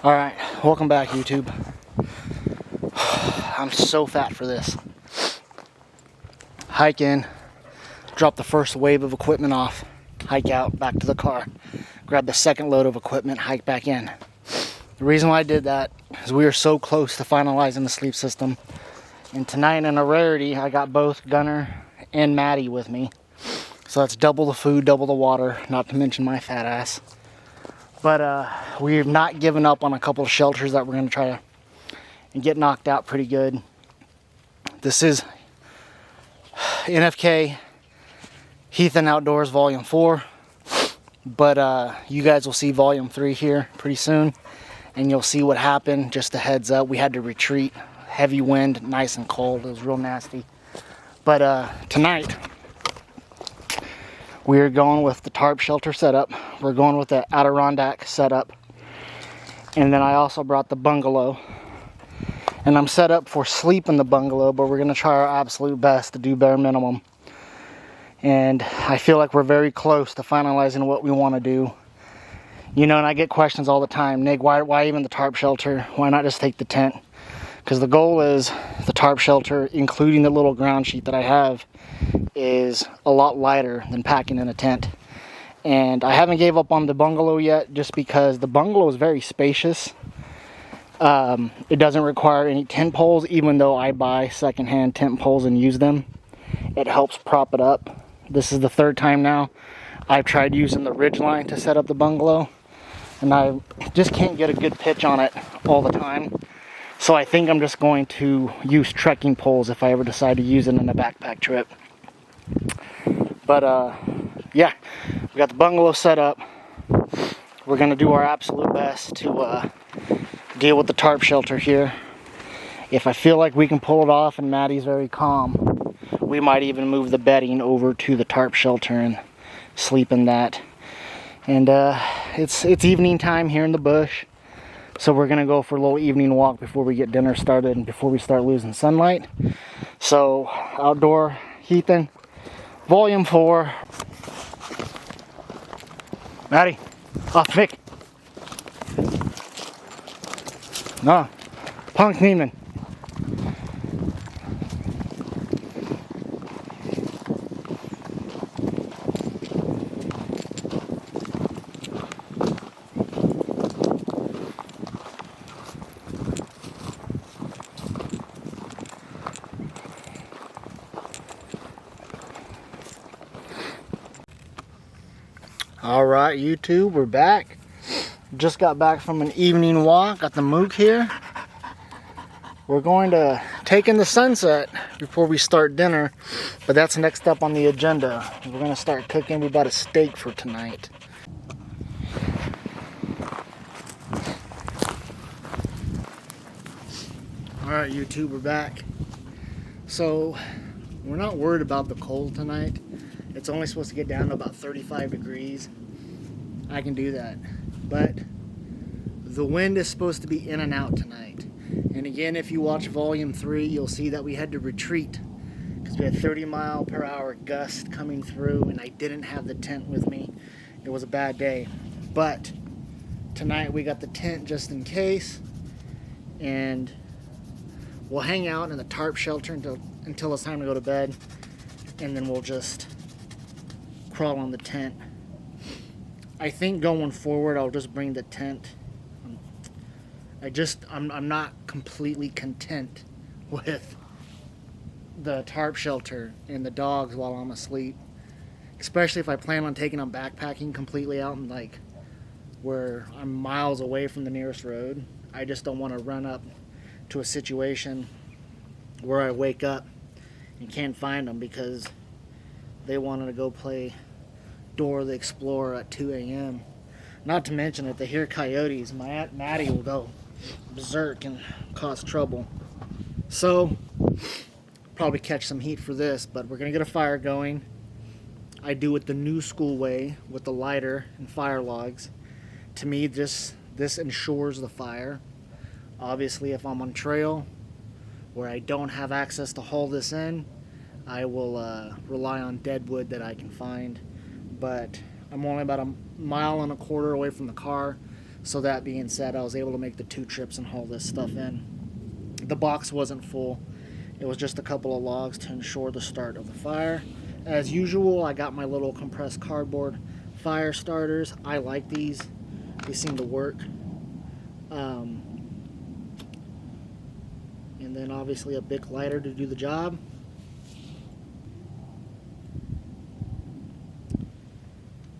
Alright, welcome back, YouTube. I'm so fat for this. Hike in, drop the first wave of equipment off, hike out, back to the car, grab the second load of equipment, hike back in. The reason why I did that is we are so close to finalizing the sleep system. And tonight, in a rarity, I got both Gunner and Maddie with me. So that's double the food, double the water, not to mention my fat ass. But we've not given up on a couple of shelters that we're going to try to get knocked out pretty good. This is NFK Heathen Outdoors Volume 4. But you guys will see Volume 3 here pretty soon. And you'll see what happened. Just a heads up, we had to retreat. Heavy wind, nice and cold. It was real nasty. But tonight, we're going with the tarp shelter setup. We're going with the Adirondack setup. And then I also brought the bungalow. And I'm set up for sleep in the bungalow, but we're going to try our absolute best to do bare minimum. And I feel like we're very close to finalizing what we want to do. You know, and I get questions all the time. Nick, why even the tarp shelter? Why not just take the tent? Because the goal is the tarp shelter, including the little ground sheet that I have, is a lot lighter than packing in a tent. And I haven't gave up on the bungalow yet, just because the bungalow is very spacious. It doesn't require any tent poles, even though I buy secondhand tent poles and use them. It helps prop it up. This is the third time now I've tried using the ridgeline to set up the bungalow, and I just can't get a good pitch on it all the time. So I think I'm just going to use trekking poles if I ever decide to use it in a backpack trip. But yeah, we got the bungalow set up. We're gonna do our absolute best to deal with the tarp shelter here. If I feel like we can pull it off and Maddie's very calm, we might even move the bedding over to the tarp shelter and sleep in that. And it's evening time here in the bush, so we're gonna go for a little evening walk before we get dinner started and before we start losing sunlight. So Outdoor Heathen Volume 4. Maddie, off Mick. No, Punk Neiman. Alright, YouTube, we're back. Just got back from an evening walk. Got the mook here. We're going to take in the sunset before we start dinner, but that's next up on the agenda. We're going to start cooking. We bought a steak for tonight. Alright, YouTube, we're back. So, we're not worried about the cold tonight. It's only supposed to get down to about 35 degrees. I can do that. But the wind is supposed to be in and out tonight. And again, if you watch Volume 3, you'll see that we had to retreat because we had 30-mile-per-hour gust coming through, and I didn't have the tent with me. It was a bad day. But tonight we got the tent just in case, and we'll hang out in the tarp shelter until it's time to go to bed, and then we'll just crawl on the tent. I think going forward I'll just bring the tent. I'm not completely content with the tarp shelter and the dogs while I'm asleep, especially if I plan on taking them backpacking completely out and like where I'm miles away from the nearest road. I just don't want to run up to a situation where I wake up and can't find them because they wanted to go play Dora the Explorer at 2 a.m. Not to mention, if they hear coyotes, my Aunt Maddie will go berserk and cause trouble. So, probably catch some heat for this, but we're going to get a fire going. I do it the new school way with the lighter and fire logs. To me, this ensures the fire. Obviously, if I'm on trail where I don't have access to haul this in, I will rely on dead wood that I can find. But I'm only about 1.25 miles away from the car, So that being said, I was able to make the 2 trips and haul this stuff in. The box wasn't full. It was just a couple of logs to ensure the start of the fire. As usual, I got my little compressed cardboard fire starters. I like these. They seem to work. And then obviously a Bic lighter to do the job.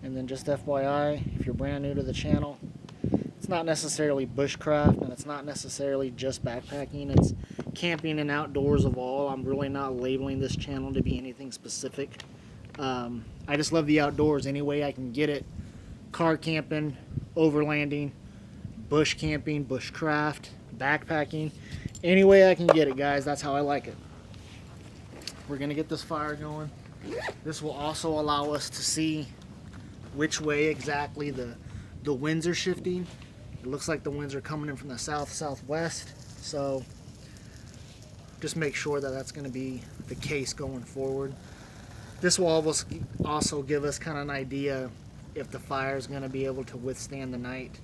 And then just FYI, if you're brand new to the channel, it's not necessarily bushcraft and it's not necessarily just backpacking. It's camping and outdoors of all. I'm really not labeling this channel to be anything specific. I just love the outdoors any way I can get it. Car camping, overlanding, bush camping, bushcraft, backpacking. Any way I can get it, guys. That's how I like it. We're going to get this fire going. This will also allow us to see which way exactly the winds are shifting. It looks like the winds are coming in from the south-southwest. So just make sure that that's going to be the case going forward. This will also give us kind of an idea if the fire is going to be able to withstand the night.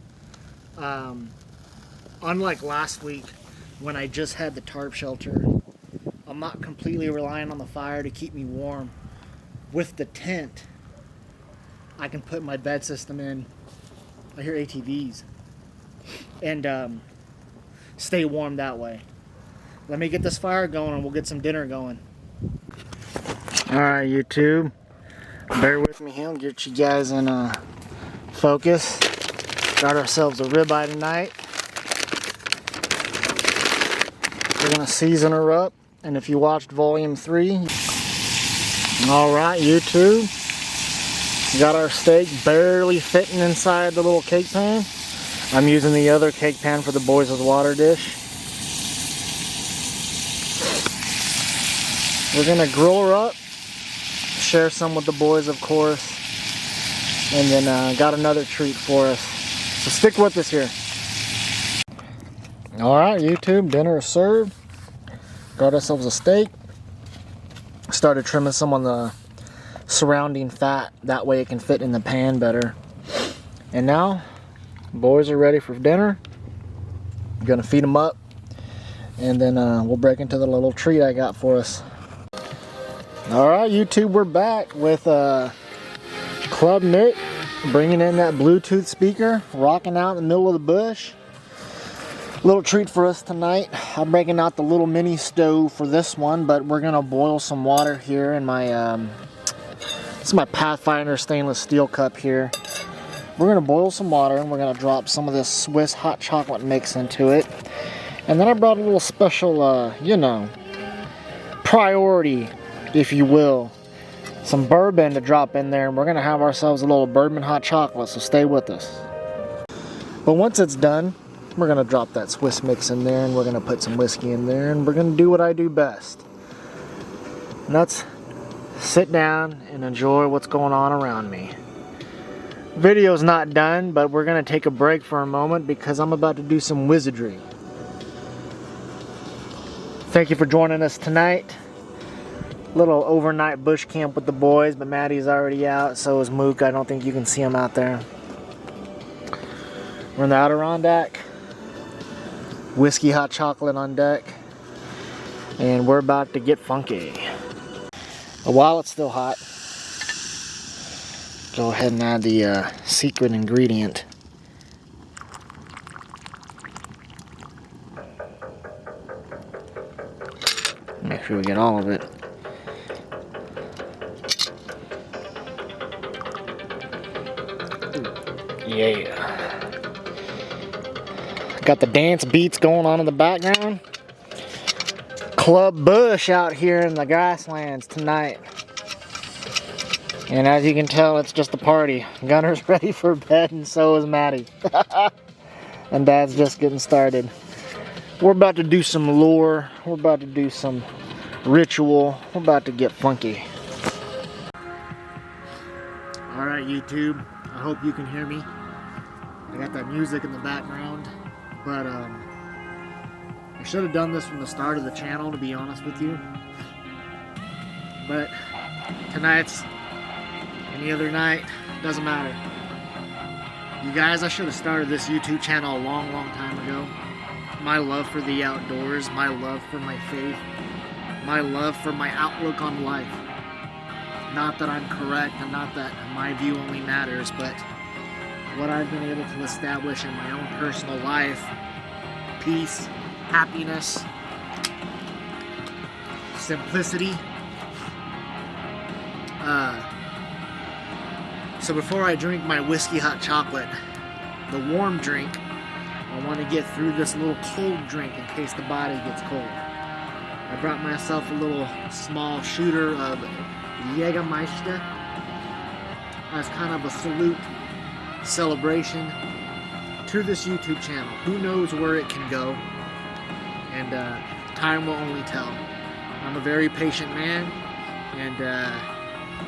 Unlike last week when I just had the tarp shelter, I'm not completely relying on the fire to keep me warm. With the tent, I can put my bed system in. I hear ATVs. And stay warm that way. Let me get this fire going and we'll get some dinner going. Alright, YouTube. Bear with me here. I'll get you guys in focus. Got ourselves a ribeye tonight. We're going to season her up. And if you watched volume 3, alright, YouTube. Got our steak barely fitting inside the little cake pan. I'm using the other cake pan for the boys' water dish. We're going to grill her up. Share some with the boys, of course. And then got another treat for us. So stick with us here. Alright, YouTube, dinner is served. Got ourselves a steak. Started trimming some on the surrounding fat. That way it can fit in the pan better. And now, boys are ready for dinner. I'm gonna feed them up. And then we'll break into the little treat I got for us. Alright, YouTube, we're back with Club Knit. Bringing in that Bluetooth speaker. Rocking out in the middle of the bush. Little treat for us tonight. I'm breaking out the little mini stove for this one, but we're gonna boil some water here in my this is my Pathfinder stainless steel cup here. We're gonna boil some water and we're gonna drop some of this Swiss hot chocolate mix into it. And then I brought a little special, you know, priority, if you will, some bourbon to drop in there, and we're gonna have ourselves a little bourbon hot chocolate. So stay with us. But once it's done, we're going to drop that Swiss mix in there and we're going to put some whiskey in there and we're going to do what I do best. And that's sit down and enjoy what's going on around me. Video's not done, but we're going to take a break for a moment because I'm about to do some wizardry. Thank you for joining us tonight. Little overnight bush camp with the boys, but Maddie's already out, so is Mook. I don't think you can see him out there. We're in the Adirondack. Whiskey hot chocolate on deck, and we're about to get funky. While it's still hot, go ahead and add the secret ingredient. Make sure we get all of it. Yeah. Got the dance beats going on in the background. Club Bush out here in the grasslands tonight. And as you can tell, it's just a party. Gunner's ready for bed and so is Maddie. And Dad's just getting started. We're about to do some lore. We're about to do some ritual. We're about to get funky. Alright, YouTube. I hope you can hear me. I got that music in the background. But I should have done this from the start of the channel, to be honest with you. But tonight's any other night, doesn't matter. You guys, I should have started this YouTube channel a long time ago. My love for the outdoors, my love for my faith, my love for my outlook on life. Not that I'm correct and not that my view only matters, but what I've been able to establish in my own personal life, peace, happiness, simplicity. So before I drink my whiskey hot chocolate, the warm drink, I want to get through this little cold drink in case the body gets cold. I brought myself a little small shooter of Jägermeister as kind of a salute celebration to this YouTube channel. Who knows where it can go, and time will only tell. I'm a very patient man, and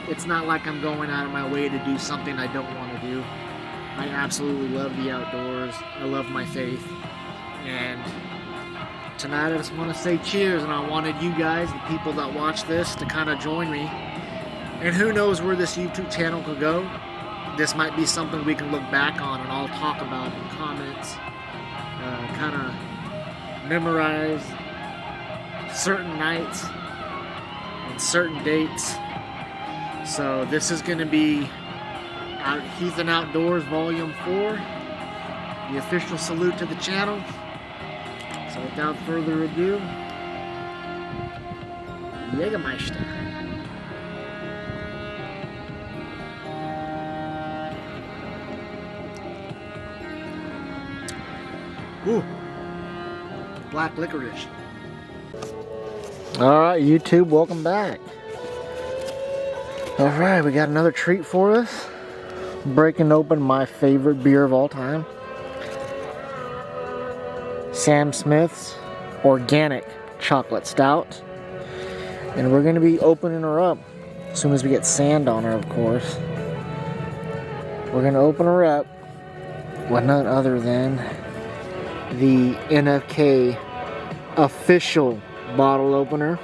it's not like I'm going out of my way to do something I don't want to do. I absolutely love the outdoors. I love my faith. And tonight I just want to say cheers, and I wanted you guys, the people that watch this, to kind of join me. And who knows where this YouTube channel could go. This might be something we can look back on and all talk about in comments. Kind of memorize certain nights and certain dates. So this is going to be Heathen Outdoors Volume 4, the official salute to the channel. So without further ado, Jägermeister. Ooh, black licorice. Alright, YouTube, welcome back. Alright, we got another treat for us. Breaking open my favorite beer of all time. Sam Smith's Organic Chocolate Stout. And we're going to be opening her up as soon as we get sand on her, of course. We're going to open her up with none other than the NFK official bottle opener.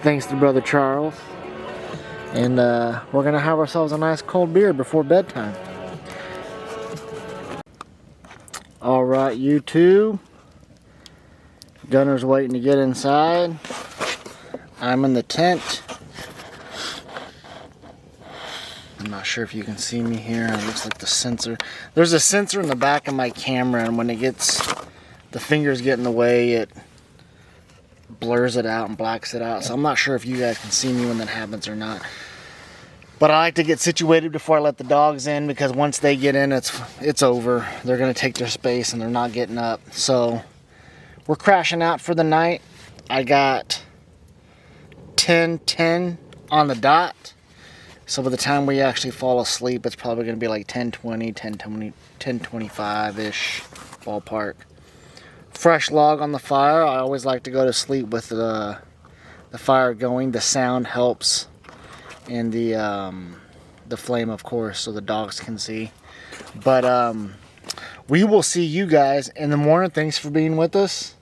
Thanks to Brother Charles. And we're going to have ourselves a nice cold beer before bedtime. Alright, YouTube. Gunner's waiting to get inside. I'm in the tent. I'm not sure if you can see me here. It looks like the sensor. There's a sensor in the back of my camera, and when it gets, the fingers get in the way, it blurs it out and blacks it out. So I'm not sure if you guys can see me when that happens or not. But I like to get situated before I let the dogs in, because once they get in, it's over. They're going to take their space and they're not getting up. So we're crashing out for the night. I got 10:10 on the dot. So by the time we actually fall asleep, it's probably going to be like 10:20, 10:25-ish ballpark. Fresh log on the fire. I always like to go to sleep with the fire going. The sound helps, and the flame, of course, so the dogs can see. But we will see you guys in the morning. Thanks for being with us.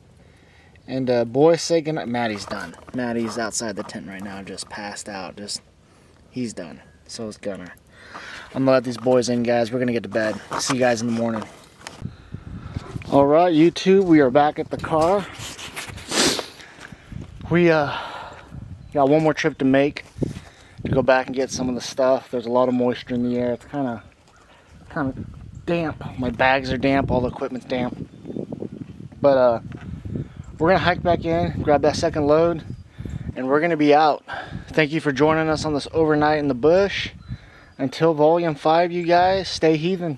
And boys, say goodnight. Maddie's done. Maddie's outside the tent right now, just passed out. He's done. So is Gunner. I'm gonna let these boys in, guys. We're gonna get to bed. See you guys in the morning. All right, YouTube, we are back at the car. We got one more trip to make to go back and get some of the stuff. There's a lot of moisture in the air. It's kind of damp. My bags are damp. All the equipment's damp. But we're gonna hike back in, grab that second load, and we're gonna be out. Thank you for joining us on this overnight in the bush. Until Volume 5, you guys, stay heathen.